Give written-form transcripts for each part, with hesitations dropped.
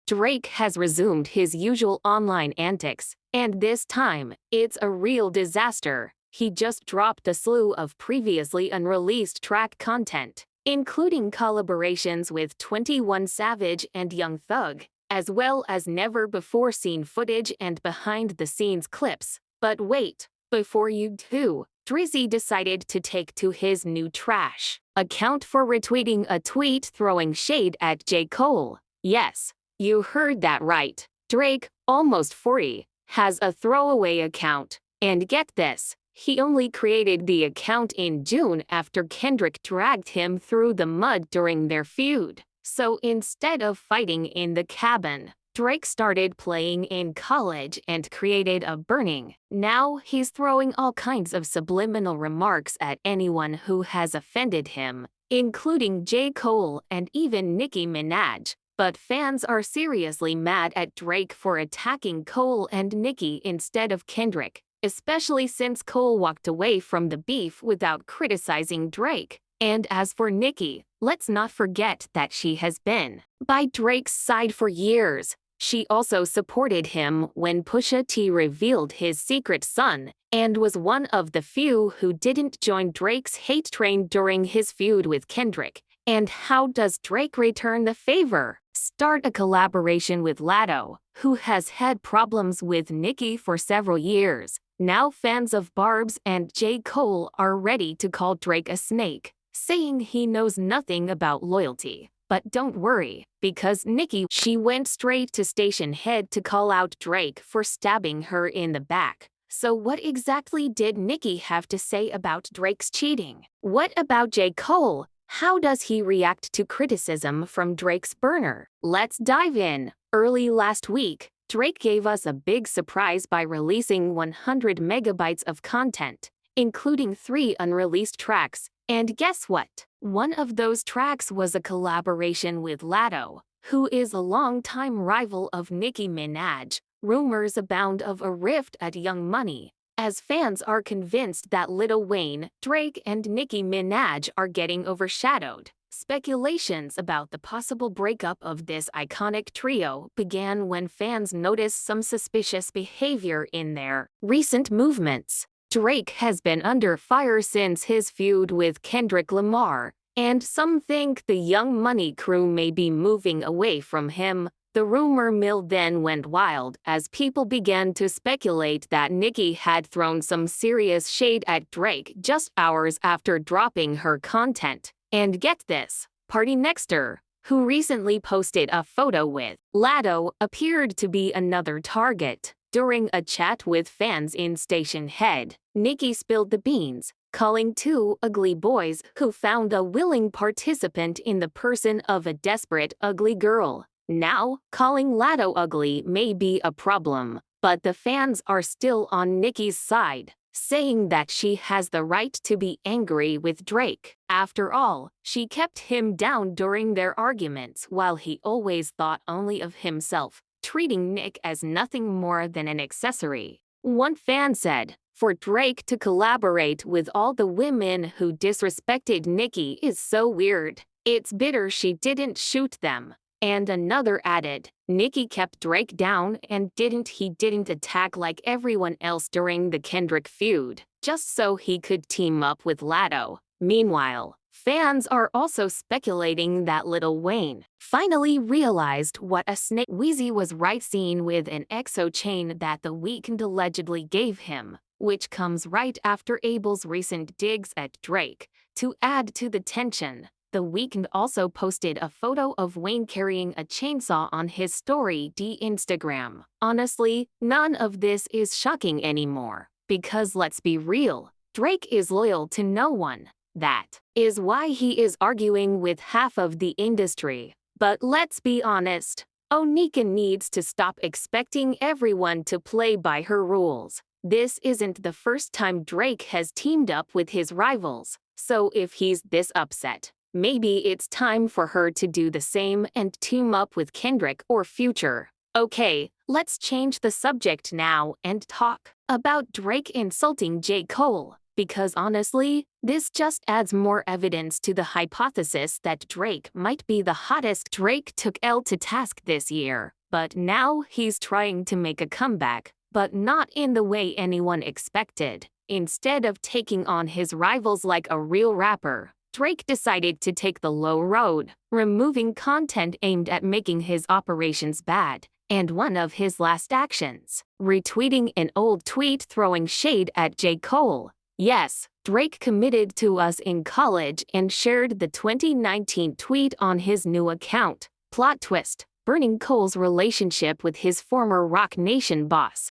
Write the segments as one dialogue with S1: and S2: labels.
S1: Drake has resumed his usual online antics, and this time, it's a real disaster. He just dropped a slew of previously unreleased track content, including collaborations with 21 Savage and Young Thug, as well as never-before-seen footage and behind-the-scenes clips. But wait, before you do, Drizzy decided to take to his new trash account for retweeting a tweet throwing shade at J. Cole. Yes, you heard that right. Drake, almost 40, has a throwaway account. And get this, he only created the account in June after Kendrick dragged him through the mud during their feud. So instead of fighting in the cabin, Drake started playing in college and created a burning. Now he's throwing all kinds of subliminal remarks at anyone who has offended him, including J. Cole and even Nicki Minaj. But fans are seriously mad at Drake for attacking Cole and Nicki instead of Kendrick, especially since Cole walked away from the beef without criticizing Drake. And as for Nicki, let's not forget that she has been by Drake's side for years. She also supported him when Pusha T revealed his secret son, and was one of the few who didn't join Drake's hate train during his feud with Kendrick. And how does Drake return the favor? Start a collaboration with Latto, who has had problems with Nicki for several years. Now fans of Barb's and J. Cole are ready to call Drake a snake, saying he knows nothing about loyalty. But don't worry, because Nicki, she went straight to station head to call out Drake for stabbing her in the back. So what exactly did Nicki have to say about Drake's cheating? What about J. Cole? How does he react to criticism from Drake's burner? Let's dive in. Early last week, Drake gave us a big surprise by releasing 100 megabytes of content, including 3 unreleased tracks. And guess what? One of those tracks was a collaboration with Latto, who is a longtime rival of Nicki Minaj. Rumors abound of a rift at Young Money, as fans are convinced that Lil Wayne, Drake, and Nicki Minaj are getting overshadowed. Speculations about the possible breakup of this iconic trio began when fans noticed some suspicious behavior in their recent movements. Drake has been under fire since his feud with Kendrick Lamar, and some think the Young Money crew may be moving away from him. The rumor mill then went wild as people began to speculate that Nicki had thrown some serious shade at Drake just hours after dropping her content. And get this, Party Nexter, who recently posted a photo with Latto, appeared to be another target. During a chat with fans in Station Head, Nicki spilled the beans, calling 2 ugly boys who found a willing participant in the person of a desperate ugly girl. Now, calling Latto ugly may be a problem, but the fans are still on Nicki's side, saying that she has the right to be angry with Drake. After all, she kept him down during their arguments while he always thought only of himself, treating Nick as nothing more than an accessory. One fan said, "For Drake to collaborate with all the women who disrespected Nicki is so weird. It's bitter she didn't shoot them." And another added, "Nicki kept Drake down and he didn't attack like everyone else during the Kendrick feud, just so he could team up with Latto." Meanwhile, fans are also speculating that Lil Wayne finally realized what a snake. Weezy was right seen with an EXO chain that The Weeknd allegedly gave him, which comes right after Abel's recent digs at Drake. To add to the tension, The Weeknd also posted a photo of Wayne carrying a chainsaw on his story Instagram. Honestly, none of this is shocking anymore, because let's be real, Drake is loyal to no one. That is why he is arguing with half of the industry. But let's be honest, Onika needs to stop expecting everyone to play by her rules. This isn't the first time Drake has teamed up with his rivals, so if he's this upset, maybe it's time for her to do the same and team up with Kendrick or Future. Okay, let's change the subject now and talk about Drake insulting J. Cole, because honestly, This just adds more evidence to the hypothesis that Drake might be the hottest. Drake took L to task this year, but now he's trying to make a comeback, but not in the way anyone expected. Instead of taking on his rivals like a real rapper, Drake decided to take the low road, removing content aimed at making his operations bad. And one of his last actions, retweeting an old tweet throwing shade at J. Cole. Yes, Drake committed to us in college and shared the 2019 tweet on his new account. Plot twist, burning Cole's relationship with his former Roc Nation boss.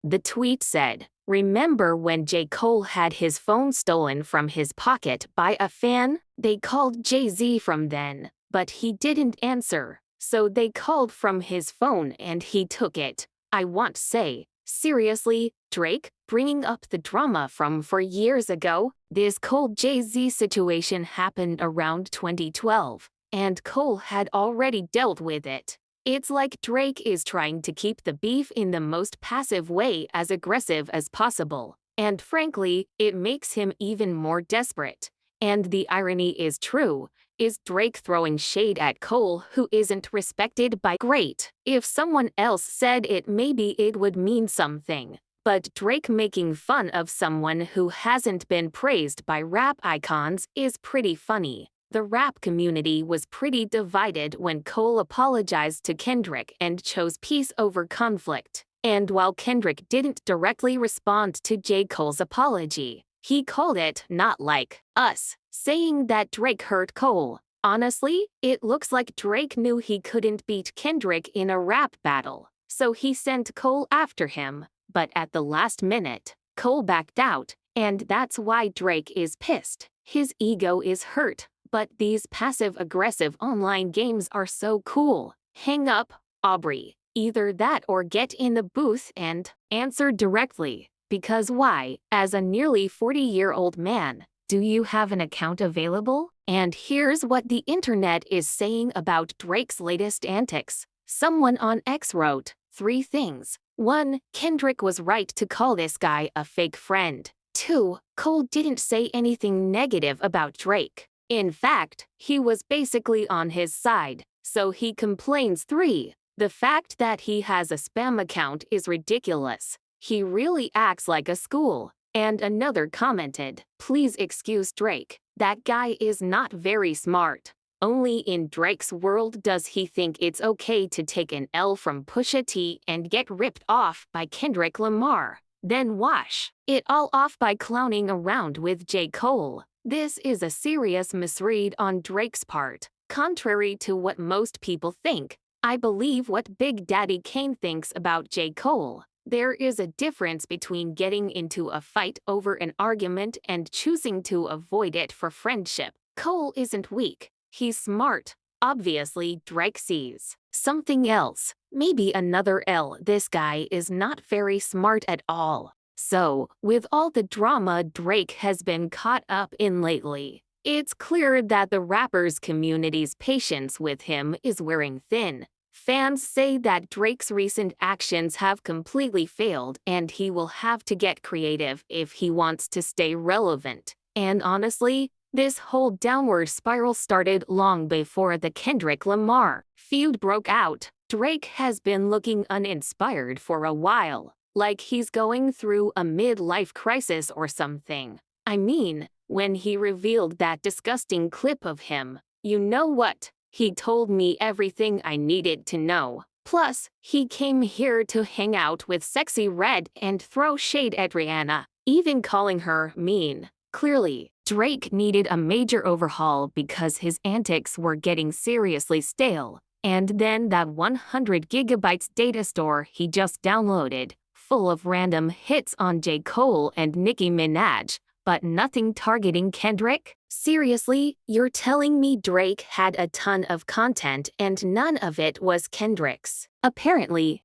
S1: The tweet said, "Remember when J. Cole had his phone stolen from his pocket by a fan? They called Jay-Z from then, but he didn't answer. So they called from his phone and he took it. I want to say, seriously, Drake, bringing up the drama from 4 years ago? This Cole Jay-Z situation happened around 2012, and Cole had already dealt with it. It's like Drake is trying to keep the beef in the most passive way, as aggressive as possible. And frankly, it makes him even more desperate. And the irony is true. Is Drake throwing shade at Cole, who isn't respected by great? If someone else said it, maybe it would mean something. But Drake making fun of someone who hasn't been praised by rap icons is pretty funny. The rap community was pretty divided when Cole apologized to Kendrick and chose peace over conflict. And while Kendrick didn't directly respond to J. Cole's apology, he called it "not like us," saying that Drake hurt Cole. Honestly, it looks like Drake knew he couldn't beat Kendrick in a rap battle, so he sent Cole after him. But at the last minute, Cole backed out, and that's why Drake is pissed. His ego is hurt, but these passive-aggressive online games are so cool. Hang up, Aubrey. Either that or get in the booth and answer directly. Because why, as a nearly 40-year-old man, do you have an account available? And here's what the internet is saying about Drake's latest antics. Someone on X wrote 3 things. 1. Kendrick was right to call this guy a fake friend. 2. Cole didn't say anything negative about Drake. In fact, he was basically on his side, so he complains. 3. The fact that he has a spam account is ridiculous. He really acts like a school. And another commented, "Please excuse Drake. That guy is not very smart. Only in Drake's world does he think it's okay to take an L from Pusha T and get ripped off by Kendrick Lamar, then wash it all off by clowning around with J. Cole." This is a serious misread on Drake's part. Contrary to what most people think, I believe what Big Daddy Kane thinks about J. Cole. There is a difference between getting into a fight over an argument and choosing to avoid it for friendship. Cole isn't weak. He's smart. Obviously, Drake sees something else. Maybe another L. This guy is not very smart at all. So, with all the drama Drake has been caught up in lately, it's clear that the rapper's community's patience with him is wearing thin. Fans say that Drake's recent actions have completely failed and he will have to get creative if he wants to stay relevant. And honestly, this whole downward spiral started long before the Kendrick Lamar feud broke out. Drake has been looking uninspired for a while, like he's going through a midlife crisis or something. I mean, when he revealed that disgusting clip of him, you know what? He told me everything I needed to know. Plus, he came here to hang out with Sexy Red and throw shade at Rihanna, even calling her mean. Clearly, Drake needed a major overhaul because his antics were getting seriously stale. And then that 100 gigabytes data store he just downloaded, full of random hits on J. Cole and Nicki Minaj, but nothing targeting Kendrick? Seriously, you're telling me Drake had a ton of content and none of it was Kendrick's? Apparently,